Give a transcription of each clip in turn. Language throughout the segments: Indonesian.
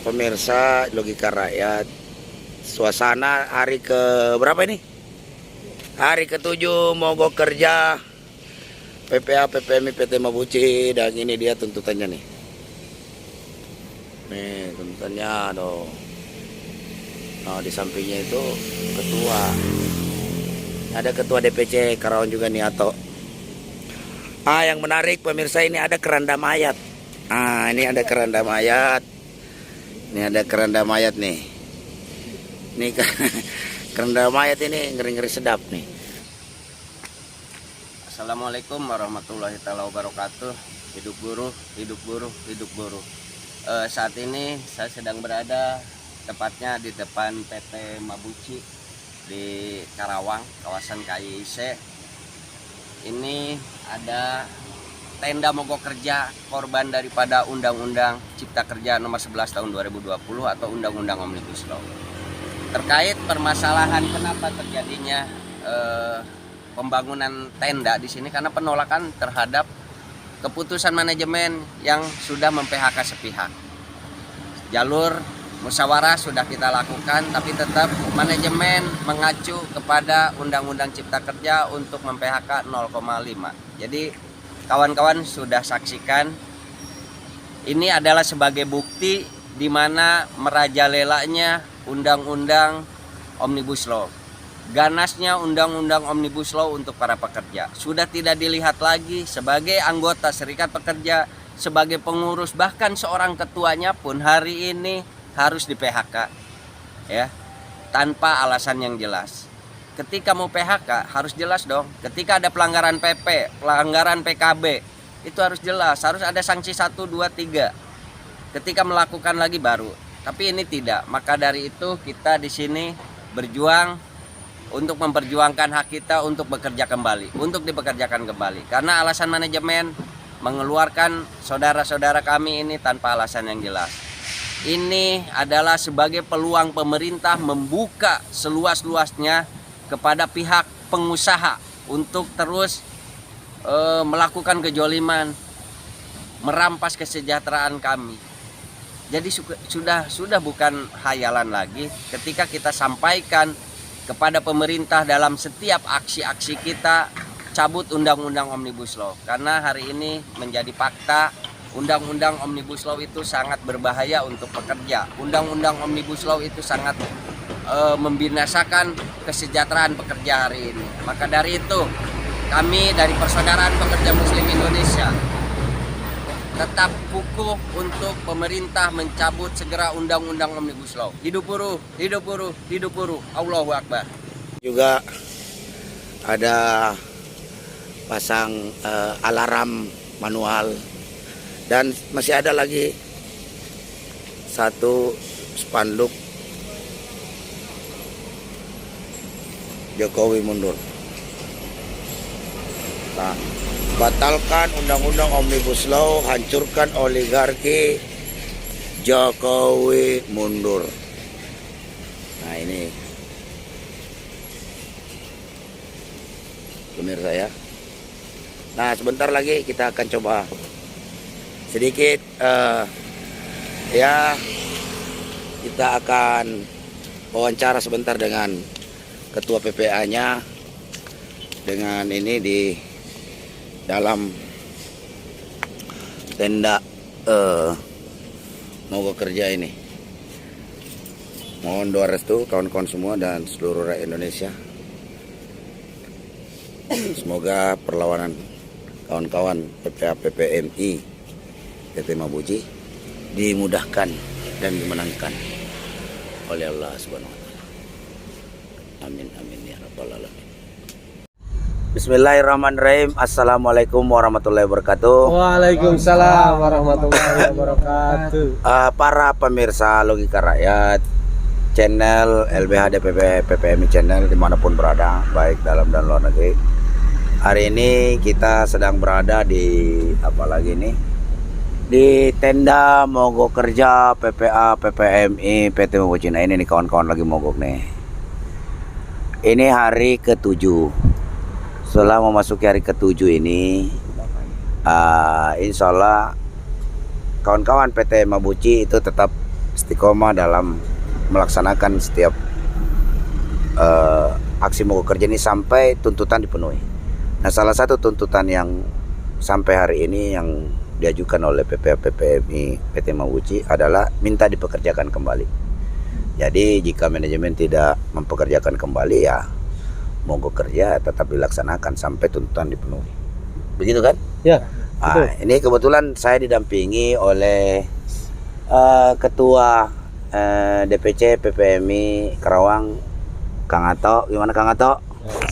pemirsa Logika Rakyat. Suasana hari ke berapa ini? Hari ke-7 mogok kerja PPA, PPMI, PT Mabuci. Dan ini dia tuntutannya nih. Nih tuntutannya dong. Nah, di sampingnya itu ketua. Ada ketua DPC Karawang juga nih atau. Yang menarik pemirsa, ini ada keranda mayat. Ini ada keranda mayat. Ini ada keranda mayat nih. Nih keranda mayat ini ngeri-ngeri sedap nih. Assalamualaikum warahmatullahi wabarakatuh. Hidup buruh, hidup buruh, hidup buruh. Saat ini saya sedang berada tepatnya di depan PT Mabuci di Karawang, kawasan KIIC. Ini ada tenda mogok kerja korban daripada Undang-Undang Cipta Kerja nomor 11 tahun 2020 atau Undang-Undang Omnibus Law. Terkait permasalahan kenapa terjadinya pembangunan tenda di sini, karena penolakan terhadap keputusan manajemen yang sudah mem-PHK sepihak. Jalur musyawarah sudah kita lakukan, tapi tetap manajemen mengacu kepada Undang-Undang Cipta Kerja untuk mem-PHK 0,5. Jadi kawan-kawan sudah saksikan, ini adalah sebagai bukti di mana merajalelanya Undang-Undang Omnibus Law. Ganasnya Undang-Undang Omnibus Law untuk para pekerja. Sudah tidak dilihat lagi sebagai anggota serikat pekerja, sebagai pengurus, bahkan seorang ketuanya pun hari ini harus di PHK ya, tanpa alasan yang jelas. Ketika mau PHK harus jelas dong. Ketika ada pelanggaran PP, pelanggaran PKB, itu harus jelas, harus ada sanksi 1, 2, 3. Ketika melakukan lagi baru. Tapi ini tidak. Maka dari itu kita di sini berjuang untuk memperjuangkan hak kita untuk bekerja kembali, untuk dipekerjakan kembali. Karena alasan manajemen mengeluarkan saudara-saudara kami ini tanpa alasan yang jelas. Ini adalah sebagai peluang pemerintah membuka seluas-luasnya kepada pihak pengusaha untuk terus melakukan kejoliman, merampas kesejahteraan kami. Jadi sudah bukan hayalan lagi ketika kita sampaikan kepada pemerintah dalam setiap aksi-aksi kita cabut Undang-Undang Omnibus Law. Karena hari ini menjadi fakta, Undang-Undang Omnibus Law itu sangat berbahaya untuk pekerja. Undang-Undang Omnibus Law itu sangat membinasakan kesejahteraan pekerja hari ini. Maka dari itu, kami dari Persaudaraan Pekerja Muslim Indonesia tetap kukuh untuk pemerintah mencabut segera Undang-Undang Omnibus Law. Hidup buruh, hidup buruh, hidup buruh. Allahu Akbar. Juga ada pasang alarm manual. Dan masih ada lagi satu spanduk Jokowi mundur. Nah, batalkan Undang-Undang Omnibus Law, hancurkan oligarki, Jokowi mundur. Nah ini pemirsa ya. Nah sebentar lagi kita akan coba sedikit ya, kita akan wawancara sebentar dengan ketua PPA-nya dengan ini di dalam tenda mogok kerja ini. Mohon doa restu kawan-kawan semua dan seluruh rakyat Indonesia. Semoga perlawanan kawan-kawan PPA, PPMI, PT Mabuci dimudahkan dan dimenangkan oleh Allah Subhanahu wa taala. Amin amin ya rabbal alamin. Bismillahirrahmanirrahim. Assalamualaikum warahmatullahi wabarakatuh. Waalaikumsalam warahmatullahi wabarakatuh. Para pemirsa Logika Rakyat, channel LBH DPP PPMI channel dimanapun berada, baik dalam dan luar negeri. Hari ini kita sedang berada di apalagi nih, di tenda mogok kerja PPA, PPMI, PT Mabuci. Nah ini nih kawan-kawan lagi mogok nih. Ini hari ke-7. Setelah memasuki hari ke-7 ini, insya Allah kawan-kawan PT Mabuci itu tetap istiqomah dalam melaksanakan setiap aksi mogok kerja ini sampai tuntutan dipenuhi. Nah, salah satu tuntutan yang sampai hari ini yang diajukan oleh PPMI PT Mabuci adalah minta dipekerjakan kembali. Jadi jika manajemen tidak mempekerjakan kembali, ya mogok kerja tetap dilaksanakan sampai tuntutan dipenuhi. Begitu kan? Ya. Nah, ini kebetulan saya didampingi oleh Ketua DPC PPMI Karawang, Kang Ato. Gimana Kang Ato?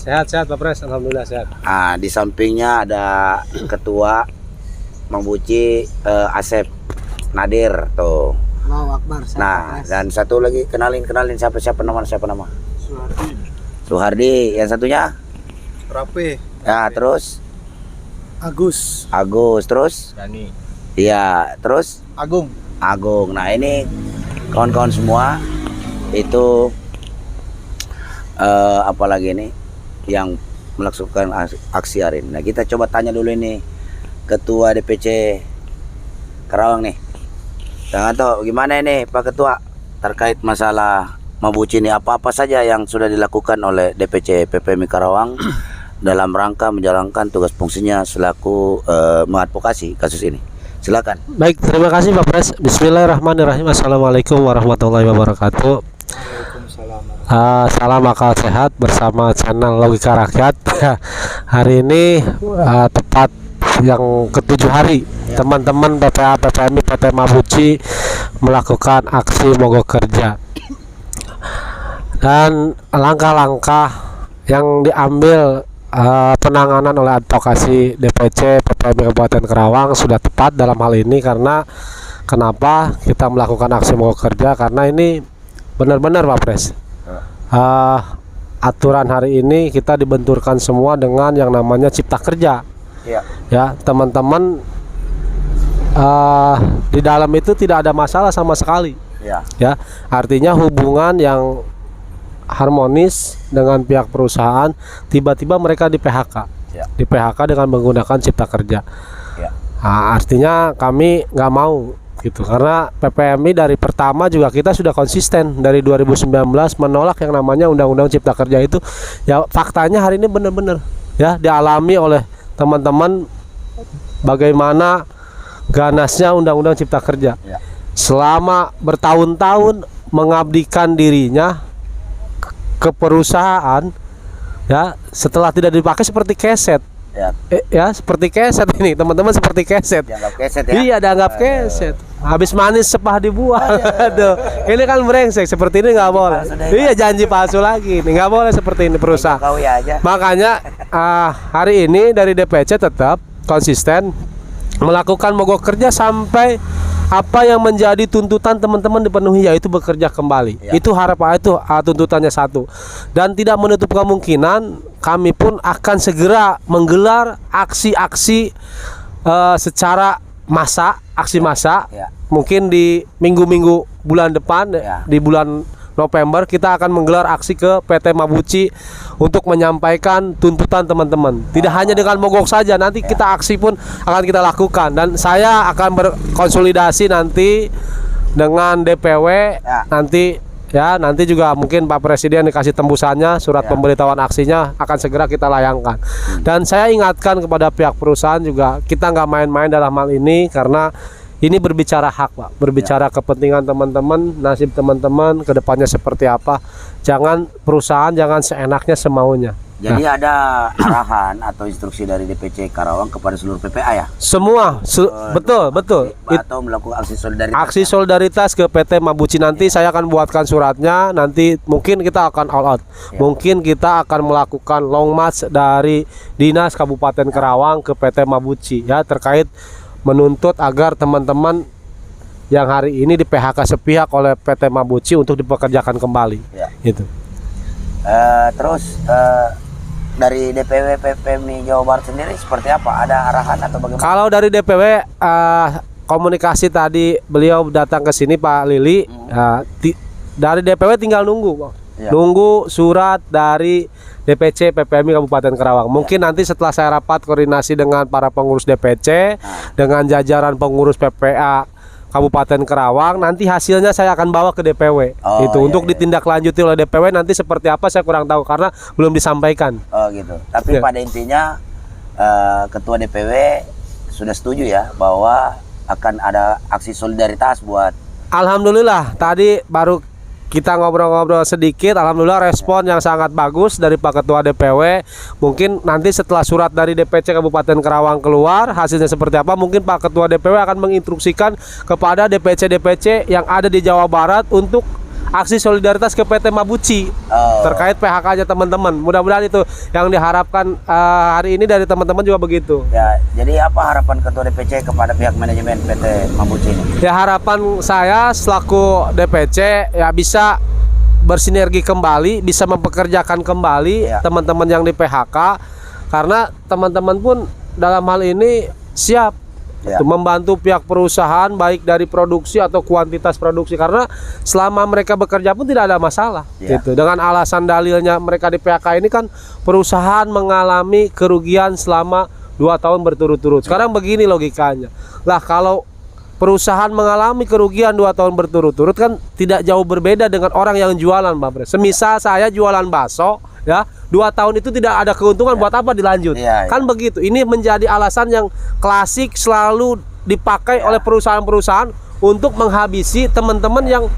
Sehat-sehat Pak Pres, alhamdulillah sehat. Nah, di sampingnya ada Ketua Mabuci Asep Nadir tuh. Allahu Akbar. Nah, dan satu lagi kenalin siapa nama? Suhardi. Yang satunya? Rapi. Ya, terus Agus. terus Dani. iya, terus Agung. Nah, ini kawan-kawan semua itu apalagi ini yang melakukan aksi hari ini. Nah, kita coba tanya dulu ini Ketua DPC Karawang nih. Jangan tahu gimana ini Pak Ketua terkait masalah Mabuci ini, apa-apa saja yang sudah dilakukan oleh DPC PPMI Karawang dalam rangka menjalankan tugas fungsinya selaku mengadvokasi kasus ini. Silakan. Baik, terima kasih Pak Pres. Bismillahirrahmanirrahim. Assalamualaikum warahmatullahi wabarakatuh. Salam akal sehat bersama channel Logika Rakyat. Hari ini tepat yang ke-7 hari teman-teman BPA PPMI PT Mabuci melakukan aksi mogok kerja, dan langkah-langkah yang diambil penanganan oleh advokasi DPC PPMI Kabupaten Karawang sudah tepat dalam hal ini. Karena kenapa kita melakukan aksi mogok kerja, karena ini benar-benar Pak Pres, aturan hari ini kita dibenturkan semua dengan yang namanya cipta kerja. Ya, teman-teman, di dalam itu tidak ada masalah sama sekali. Ya, artinya hubungan yang harmonis dengan pihak perusahaan, tiba-tiba mereka di PHK, di PHK dengan menggunakan cipta kerja. Nah, artinya kami nggak mau gitu, karena PPMI dari pertama juga kita sudah konsisten dari 2019 menolak yang namanya undang-undang cipta kerja itu. Ya, faktanya hari ini benar-benar ya dialami oleh teman-teman bagaimana ganasnya undang-undang cipta kerja. Selama bertahun-tahun mengabdikan dirinya ke perusahaan, ya, setelah tidak dipakai seperti keset. Ya, seperti keset ini teman-teman, seperti keset. Dianggap keset ya? Iya, dianggap keset. Habis manis sepah dibuang. Aduh, ini kan brengsek, seperti ini nggak boleh. Iya, janji palsu lagi, ini nggak boleh seperti ini perusahaan. Makanya hari ini dari DPC tetap konsisten melakukan mogok kerja sampai apa yang menjadi tuntutan teman-teman dipenuhi, yaitu bekerja kembali. Itu harapan, itu tuntutannya satu. Dan tidak menutup kemungkinan kami pun akan segera menggelar aksi-aksi secara massa, aksi massa. Mungkin di minggu-minggu bulan depan, di bulan November kita akan menggelar aksi ke PT Mabuci untuk menyampaikan tuntutan teman-teman. Tidak hanya dengan mogok saja, nanti kita aksi pun akan kita lakukan, dan saya akan berkonsolidasi nanti dengan DPW nanti juga mungkin Pak Presiden dikasih tembusannya, surat pemberitahuan aksinya akan segera kita layangkan. Dan saya ingatkan kepada pihak perusahaan juga, kita nggak main-main dalam hal ini, karena ini berbicara hak, Pak, berbicara kepentingan teman-teman, nasib teman-teman kedepannya seperti apa. Jangan perusahaan jangan seenaknya semaunya. Jadi ada arahan atau instruksi dari DPC Karawang kepada seluruh PPA ya? Semua, betul. Atau melakukan aksi solidaritas. Aksi solidaritas ke PT Mabuci nanti saya akan buatkan suratnya. Nanti mungkin kita akan all out. Mungkin kita akan melakukan long march dari Dinas Kabupaten Karawang ke PT Mabuci ya, terkait menuntut agar teman-teman yang hari ini di PHK sepihak oleh PT Mabuci untuk dipekerjakan kembali. Gitu. Terus dari DPW PPMI Jawa Barat sendiri seperti apa? Ada arahan atau bagaimana? Kalau dari DPW komunikasi tadi beliau datang ke sini Pak Lili, dari DPW tinggal nunggu, nunggu surat dari DPC PPMI Kabupaten Karawang. Mungkin nanti setelah saya rapat koordinasi dengan para pengurus DPC, dengan jajaran pengurus PPA Kabupaten Karawang. Nanti hasilnya saya akan bawa ke DPW. Oh, Itu iya, untuk iya. ditindaklanjuti oleh DPW. Nanti seperti apa saya kurang tahu karena belum disampaikan. Oh gitu. Tapi Ya. pada intinya ketua DPW sudah setuju ya bahwa akan ada aksi solidaritas buat. Alhamdulillah tadi baru kita ngobrol-ngobrol sedikit. Alhamdulillah respon yang sangat bagus dari Pak Ketua DPW. Mungkin nanti setelah surat dari DPC Kabupaten Karawang keluar, hasilnya seperti apa, mungkin Pak Ketua DPW akan menginstruksikan kepada DPC-DPC yang ada di Jawa Barat untuk aksi solidaritas ke PT Mabuci terkait PHK-nya teman-teman. Mudah-mudahan itu yang diharapkan hari ini dari teman-teman juga begitu. Ya, jadi apa harapan ketua DPC kepada pihak manajemen PT Mabuci ini? Ya harapan saya selaku DPC ya bisa bersinergi kembali, bisa mempekerjakan kembali Ya. teman-teman yang di PHK, karena teman-teman pun dalam hal ini siap Ya. untuk membantu pihak perusahaan baik dari produksi atau kuantitas produksi, karena selama mereka bekerja pun tidak ada masalah Ya. gitu. Dengan alasan dalilnya mereka di PHK ini kan perusahaan mengalami kerugian selama 2 tahun berturut-turut. Sekarang begini logikanya. Lah kalau perusahaan mengalami kerugian 2 tahun berturut-turut kan tidak jauh berbeda dengan orang yang jualan, Pak Pres. Semisal saya jualan bakso ya, 2 tahun itu tidak ada keuntungan, buat apa dilanjut? Ya, ya. Kan begitu. Ini menjadi alasan yang klasik selalu dipakai oleh perusahaan-perusahaan untuk menghabisi teman-teman yang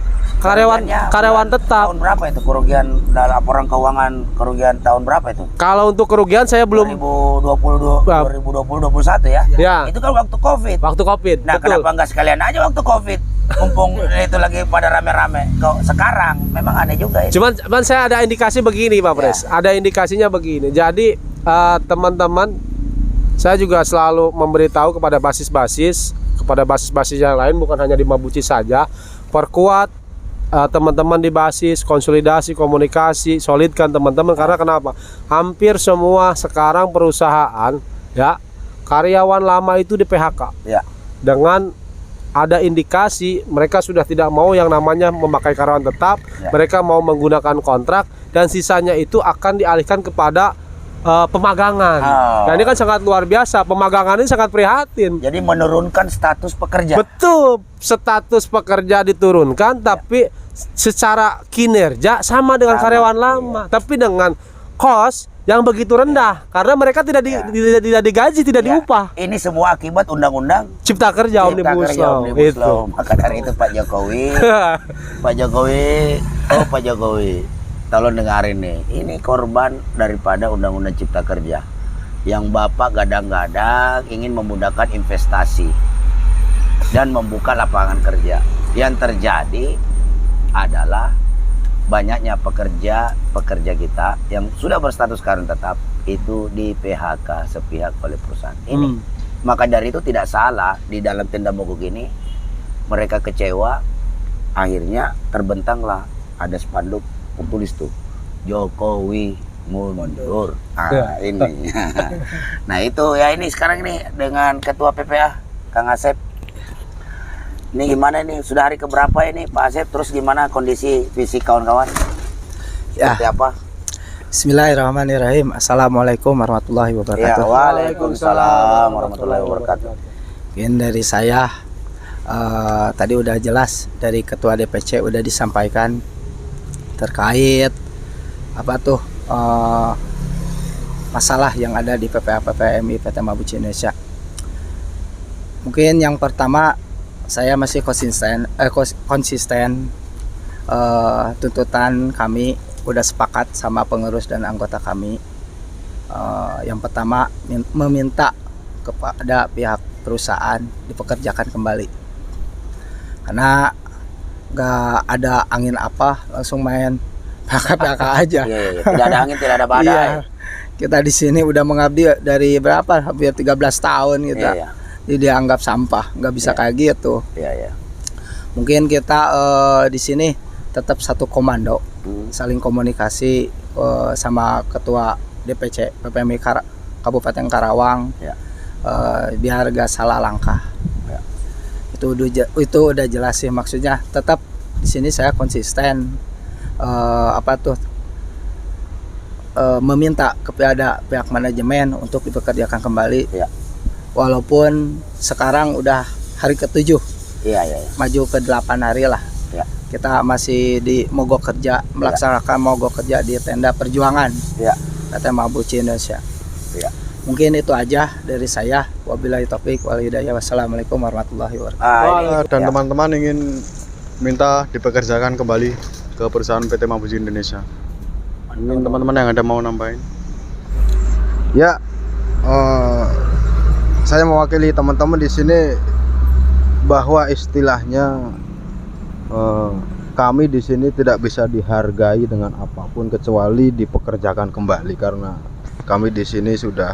karyawan tetap. Tahun berapa itu kerugian dalam laporan keuangan, kerugian tahun berapa itu? Kalau untuk kerugian saya belum 2021 ya? Ya. Itu kan waktu Covid. waktu Covid. Nah, Betul. kenapa nggak sekalian aja waktu Covid? Mumpung itu lagi pada rame-rame. Kok sekarang memang aneh juga itu. Cuman saya ada indikasi begini, Pak Pres. Ada indikasinya begini. Jadi teman-teman, saya juga selalu memberitahu kepada basis-basis yang lain, bukan hanya di Mabuci saja, perkuat teman-teman di basis, konsolidasi, komunikasi, solidkan teman-teman. Karena kenapa? Hampir semua sekarang perusahaan ya, karyawan lama itu di PHK. Ya. Dengan ada indikasi mereka sudah tidak mau yang namanya memakai karyawan tetap, Ya. mereka mau menggunakan kontrak, dan sisanya itu akan dialihkan kepada pemagangan. Oh. Nah, ini kan sangat luar biasa. Pemagangan ini sangat prihatin. Jadi menurunkan status pekerja. Betul, status pekerja diturunkan, tapi secara kinerja sama dengan Sama, karyawan lama, tapi dengan kos yang begitu rendah, karena mereka tidak digaji, tidak Ya. diupah. Ini semua akibat undang-undang Cipta Kerja Omnibus Law. Omnibus Itu. Law. Maka dari itu Pak Jokowi, Pak Jokowi, tolong dengarin nih. Ini korban daripada undang-undang Cipta Kerja yang Bapak gadang-gadang ingin memudahkan investasi dan membuka lapangan kerja. Yang terjadi adalah banyaknya pekerja kita yang sudah berstatus karyawan tetap itu di PHK sepihak oleh perusahaan ini. Maka dari itu tidak salah di dalam tenda mogok ini mereka kecewa, akhirnya terbentanglah ada spanduk tertulis tuh Jokowi mundur. Ah, ini. Nah itu ya, ini sekarang ini dengan Ketua PPA Kang Asep. Ini gimana ini? Sudah hari keberapa ini Pak Asep? Terus gimana kondisi fisik kawan-kawan? Ya. Seperti apa? Bismillahirrahmanirrahim. Assalamualaikum warahmatullahi Ya, wabarakatuh. waalaikumsalam warahmatullahi wabarakatuh. Mungkin dari saya tadi udah jelas dari Ketua DPC udah disampaikan terkait apa tuh masalah yang ada di PPA PPMI PT Mabuci Indonesia. Mungkin yang pertama saya masih konsisten tuntutan kami udah sepakat sama pengurus dan anggota kami. Yang pertama meminta kepada pihak perusahaan dipekerjakan kembali, karena nggak ada angin apa langsung main PHK aja. Iya. Tidak ada angin, tidak ada badai. Iya. Kita di sini udah mengabdi dari berapa? Hampir 13 tahun kita. Iya. Jadi dianggap sampah, nggak bisa kayak gitu. Iya. Mungkin kita di sini tetap satu komando, saling komunikasi sama Ketua DPC PPMI Kabupaten Karawang. Ya. Biar gak salah langkah. Ya. Itu udah jelas sih, maksudnya tetap di sini saya konsisten meminta kepada pihak manajemen untuk dipekerjakan kembali. Ya. Walaupun sekarang udah hari ke-7 Iya, iya. maju ke 8 hari lah. Ya. Kita masih di mogok kerja, melaksanakan mogok kerja di tenda perjuangan Ya. PT Mabuci Indonesia. Ya. Mungkin itu aja dari saya. Wabillahi taufik wal hidayah. Wassalamualaikum warahmatullahi wabarakatuh. Dan Ya. teman-teman ingin minta dipekerjakan kembali ke perusahaan PT Mabuci Indonesia. Mungkin teman-teman yang ada mau nambahin? Ya, saya mewakili teman-teman di sini bahwa istilahnya kami di sini tidak bisa dihargai dengan apapun kecuali dipekerjakan kembali, karena kami di sini sudah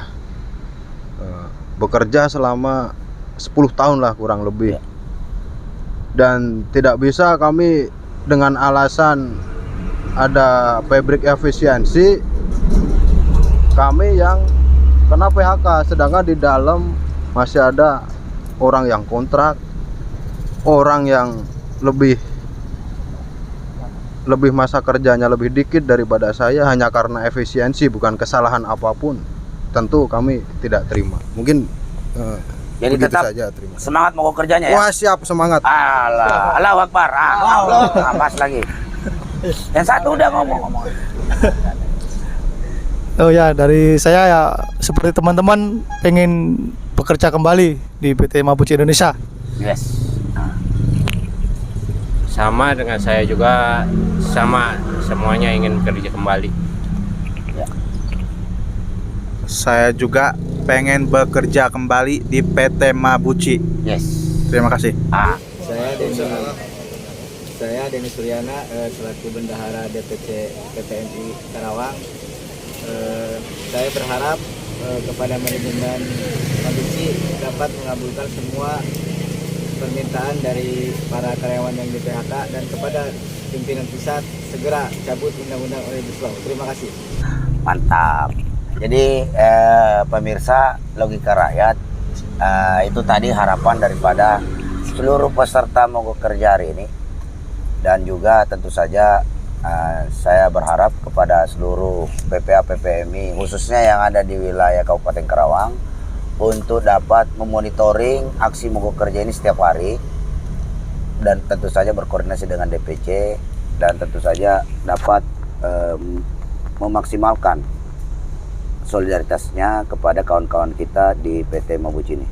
bekerja selama 10 tahun lah kurang lebih. Dan tidak bisa kami dengan alasan ada pabrik efisiensi kami yang kena PHK, sedangkan di dalam masih ada orang yang kontrak, orang yang lebih masa kerjanya lebih dikit daripada saya hanya karena efisiensi, bukan kesalahan apapun. Tentu kami tidak terima. Mungkin Jadi begitu tetap saja, terima. semangat mogok kerjanya ya. Wah, siap, semangat. Allahu Akbar. Pas lagi. Yang satu udah ngomong. Oh ya, dari saya ya seperti teman-teman pengen bekerja kembali di PT Mabuci Indonesia. Yes. Sama dengan saya juga, sama semuanya ingin bekerja kembali. Saya juga pengen bekerja kembali di PT Mabuci. Yes. Terima kasih. Saya Denny Suryana selaku Bendahara DPC PPMI Karawang. Saya berharap kepada manajemen Mabuci dapat mengabulkan semua permintaan dari para karyawan yang di PHK, dan kepada pimpinan pusat segera cabut undang-undang Omnibus Law. Terima kasih. Mantap. Jadi pemirsa Logika Rakyat, itu tadi harapan daripada seluruh peserta mogok kerja hari ini. Dan juga tentu saja saya berharap kepada seluruh PPA PPMI khususnya yang ada di wilayah Kabupaten Karawang untuk dapat memonitoring aksi mogok kerja ini setiap hari, dan tentu saja berkoordinasi dengan DPC, dan tentu saja dapat memaksimalkan solidaritasnya kepada kawan-kawan kita di PT Mabuci ini.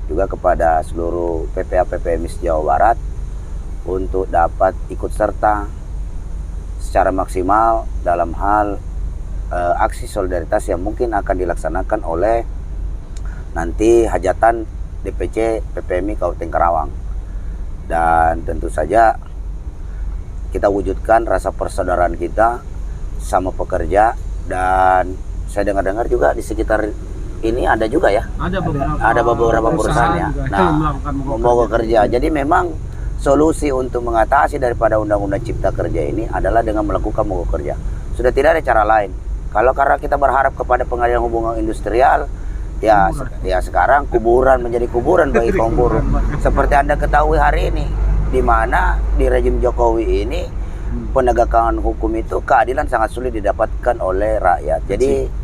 Juga kepada seluruh PPA PPMI Jawa Barat untuk dapat ikut serta secara maksimal dalam hal aksi solidaritas yang mungkin akan dilaksanakan oleh nanti hajatan DPC PPMI Kabupaten Karawang. Dan tentu saja kita wujudkan rasa persaudaraan kita sama pekerja. Dan saya dengar-dengar juga di sekitar ini ada juga ya, ada beberapa perusahaan ya, mogok kerja. Jadi memang solusi untuk mengatasi daripada Undang-Undang Cipta Kerja ini adalah dengan melakukan mogok kerja. Sudah tidak ada cara lain. Kalau karena kita berharap kepada pengadilan hubungan industrial, ya sekarang kuburan menjadi kuburan bagi kaum buruh. Seperti Anda ketahui hari ini, di mana di rejim Jokowi ini penegakan hukum itu keadilan sangat sulit didapatkan oleh rakyat. Jadi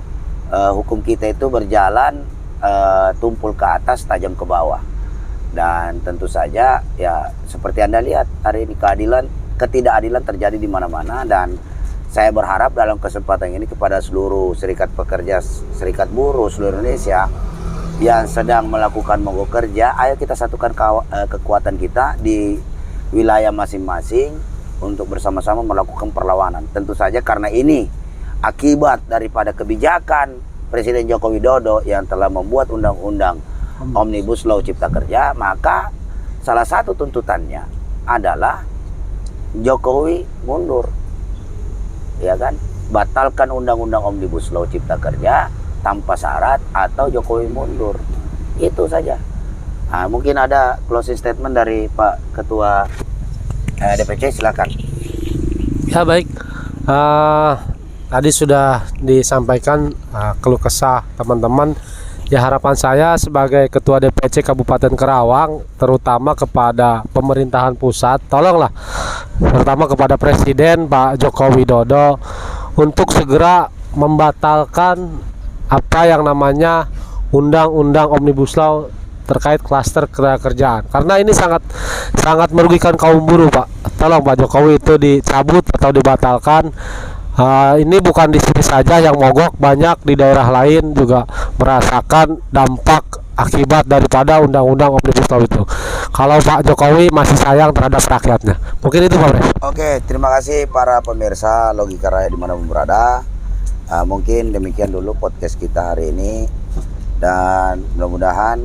hukum kita itu berjalan tumpul ke atas, tajam ke bawah. Dan tentu saja ya seperti Anda lihat hari ini ketidakadilan terjadi di mana-mana. Dan saya berharap dalam kesempatan ini kepada seluruh serikat pekerja, serikat buruh seluruh Indonesia yang sedang melakukan mogok kerja, ayo kita satukan kekuatan kita di wilayah masing-masing untuk bersama-sama melakukan perlawanan. Tentu saja karena ini akibat daripada kebijakan Presiden Joko Widodo yang telah membuat undang-undang Omnibus Law Cipta Kerja, maka salah satu tuntutannya adalah Jokowi mundur. Ya kan? Batalkan undang-undang Omnibus Law Cipta Kerja tanpa syarat atau Jokowi mundur. Itu saja. Nah, mungkin ada closing statement dari Pak Ketua DPC, silakan. Ya baik. Tadi sudah disampaikan keluh kesah teman-teman. Ya harapan saya sebagai Ketua DPC Kabupaten Karawang, terutama kepada pemerintahan pusat, tolonglah terutama kepada Presiden Pak Joko Widodo untuk segera membatalkan apa yang namanya Undang-Undang Omnibus Law terkait klaster kerjaan. Karena ini sangat merugikan kaum buruh, Pak. Tolong Pak Jokowi itu dicabut atau dibatalkan. Ini bukan di sini saja yang mogok, banyak di daerah lain juga merasakan dampak akibat daripada undang-undang Omnibus Law itu. Kalau Pak Jokowi masih sayang terhadap rakyatnya. Mungkin itu Pak Pres. Oke, terima kasih para pemirsa Logika Rakyat dimanapun berada. Mungkin demikian dulu podcast kita hari ini, dan mudah-mudahan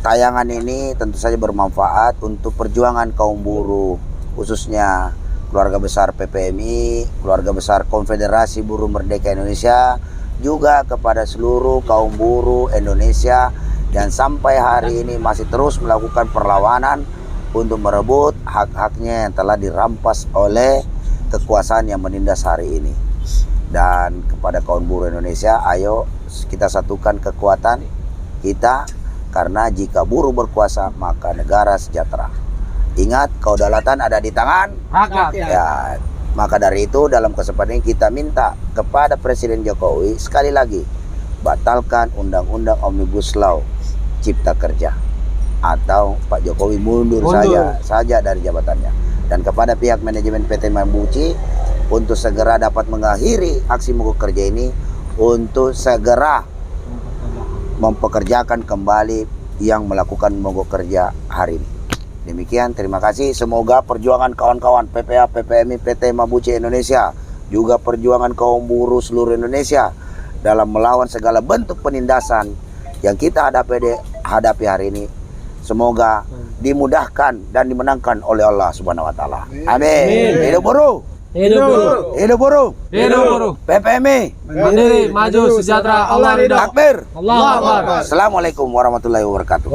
tayangan ini tentu saja bermanfaat untuk perjuangan kaum buruh, khususnya keluarga besar PPMI, keluarga besar Konfederasi Buruh Merdeka Indonesia, juga kepada seluruh kaum buruh Indonesia yang sampai hari ini masih terus melakukan perlawanan untuk merebut hak-haknya yang telah dirampas oleh kekuasaan yang menindas hari ini. Dan kepada kaum buruh Indonesia, ayo kita satukan kekuatan kita, karena jika buruh berkuasa maka negara sejahtera. Ingat, kedaulatan ada di tangan rakyat. Ya, maka dari itu dalam kesempatan ini kita minta kepada Presiden Jokowi sekali lagi, batalkan undang-undang Omnibus Law Cipta Kerja, atau Pak Jokowi mundur saja dari jabatannya. Dan kepada pihak manajemen PT Mabuci untuk segera dapat mengakhiri aksi mogok kerja ini, untuk segera mempekerjakan kembali yang melakukan mogok kerja hari ini. Demikian, terima kasih. Semoga perjuangan kawan-kawan PPA, PPMI, PT Mabuci Indonesia, juga perjuangan kaum buruh seluruh Indonesia dalam melawan segala bentuk penindasan yang kita hadapi hari ini, semoga dimudahkan dan dimenangkan oleh Allah Subhanahu wa taala. Amin. Hidup buruh. Hidup buruh. Hidup buruh. Hidup buruh. PPMI Mandiri, maju, sejahtera, Allah ridho. Takbir. Allahu Akbar. Assalamualaikum warahmatullahi wabarakatuh.